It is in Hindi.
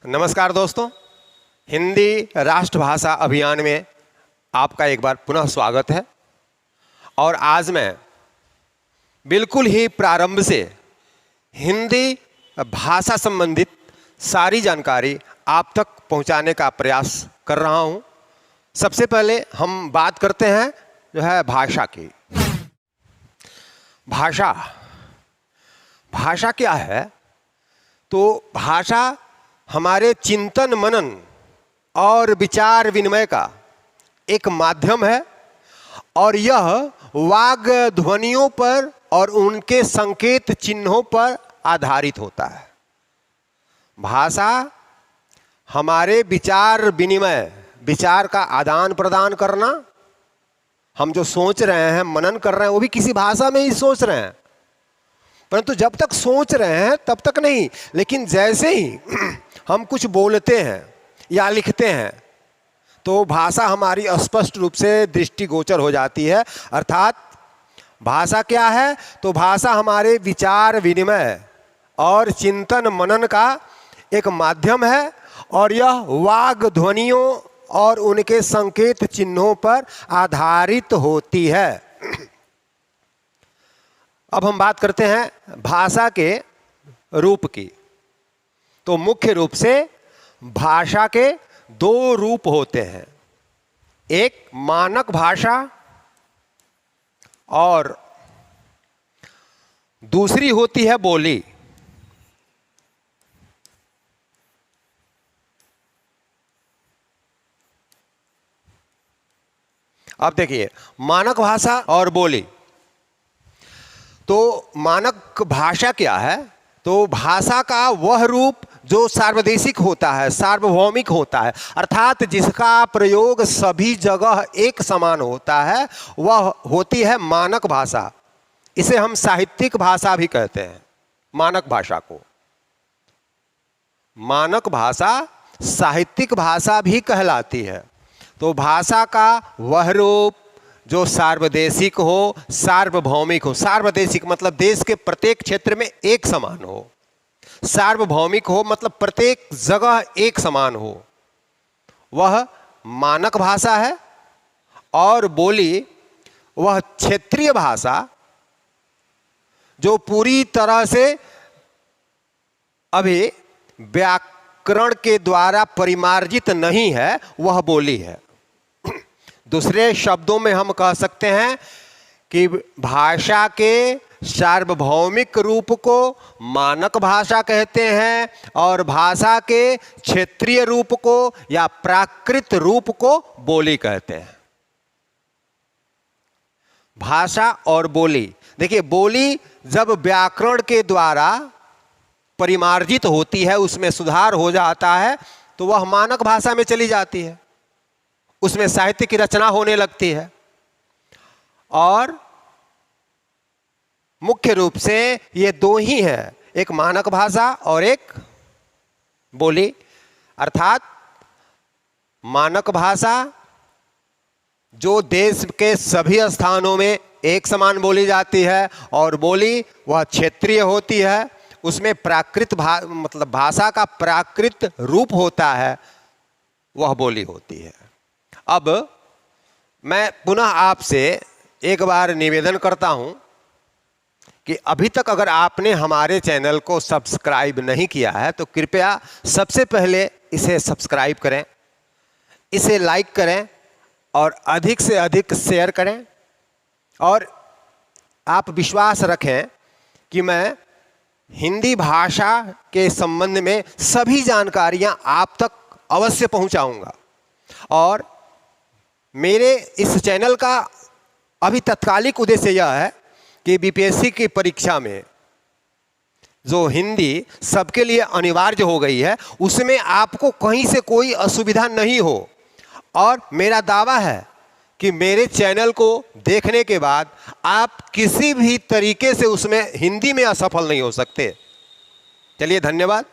नमस्कार दोस्तों, हिंदी राष्ट्रभाषा अभियान में आपका एक बार पुनः स्वागत है। और आज मैं बिल्कुल ही प्रारंभ से हिंदी भाषा संबंधित सारी जानकारी आप तक पहुंचाने का प्रयास कर रहा हूं। सबसे पहले हम बात करते हैं जो है भाषा की। भाषा क्या है? तो भाषा हमारे चिंतन मनन और विचार विनिमय का एक माध्यम है और यह वाग ध्वनियों पर और उनके संकेत चिन्हों पर आधारित होता है। भाषा हमारे विचार विनिमय, विचार का आदान प्रदान करना, हम जो सोच रहे हैं, मनन कर रहे हैं, वो भी किसी भाषा में ही सोच रहे हैं, परंतु जब तक सोच रहे हैं तब तक नहीं। लेकिन जैसे ही हम कुछ बोलते हैं या लिखते हैं तो भाषा हमारी स्पष्ट रूप से दृष्टिगोचर हो जाती है। अर्थात भाषा क्या है? तो भाषा हमारे विचार विनिमय और चिंतन मनन का एक माध्यम है और यह वाग ध्वनियों और उनके संकेत चिन्हों पर आधारित होती है। अब हम बात करते हैं भाषा के रूप की। तो मुख्य रूप से भाषा के दो रूप होते हैं, एक मानक भाषा और दूसरी होती है बोली। अब देखिए, मानक भाषा और बोली। तो मानक भाषा क्या है? तो भाषा का वह रूप जो सार्वदेशिक होता है, सार्वभौमिक होता है, अर्थात जिसका प्रयोग सभी जगह एक समान होता है, वह होती है मानक भाषा। इसे हम साहित्यिक भाषा भी कहते हैं। मानक भाषा को मानक भाषा साहित्यिक भाषा भी कहलाती है। तो भाषा का वह रूप जो सार्वदेशिक हो, सार्वभौमिक हो। सार्वदेशिक मतलब देश के प्रत्येक क्षेत्र में एक समान हो। सार्वभौमिक हो मतलब प्रत्येक जगह एक समान हो, वह मानक भाषा है। और बोली वह क्षेत्रीय भाषा जो पूरी तरह से अभी व्याकरण के द्वारा परिमार्जित नहीं है, वह बोली है। दूसरे शब्दों में हम कह सकते हैं कि भाषा के सार्वभौमिक रूप को मानक भाषा कहते हैं और भाषा के क्षेत्रीय रूप को या प्राकृत रूप को बोली कहते हैं। भाषा और बोली, देखिए, बोली जब व्याकरण के द्वारा परिमार्जित होती है, उसमें सुधार हो जाता है, तो वह मानक भाषा में चली जाती है, उसमें साहित्य की रचना होने लगती है। और मुख्य रूप से ये दो ही हैं, एक मानक भाषा और एक बोली। अर्थात मानक भाषा जो देश के सभी स्थानों में एक समान बोली जाती है और बोली वह क्षेत्रीय होती है, उसमें प्राकृत मतलब भाषा का प्राकृत रूप होता है, वह बोली होती है। अब मैं पुनः आपसे एक बार निवेदन करता हूं कि अभी तक अगर आपने हमारे चैनल को सब्सक्राइब नहीं किया है तो कृपया सबसे पहले इसे सब्सक्राइब करें, इसे लाइक करें और अधिक से अधिक शेयर करें। और आप विश्वास रखें कि मैं हिंदी भाषा के संबंध में सभी जानकारियां आप तक अवश्य पहुंचाऊंगा। और मेरे इस चैनल का अभी तत्कालिक उद्देश्य यह है कि बीपीएससी की परीक्षा में जो हिंदी सबके लिए अनिवार्य हो गई है, उसमें आपको कहीं से कोई असुविधा नहीं हो। और मेरा दावा है कि मेरे चैनल को देखने के बाद आप किसी भी तरीके से उसमें हिंदी में असफल नहीं हो सकते। चलिए, धन्यवाद।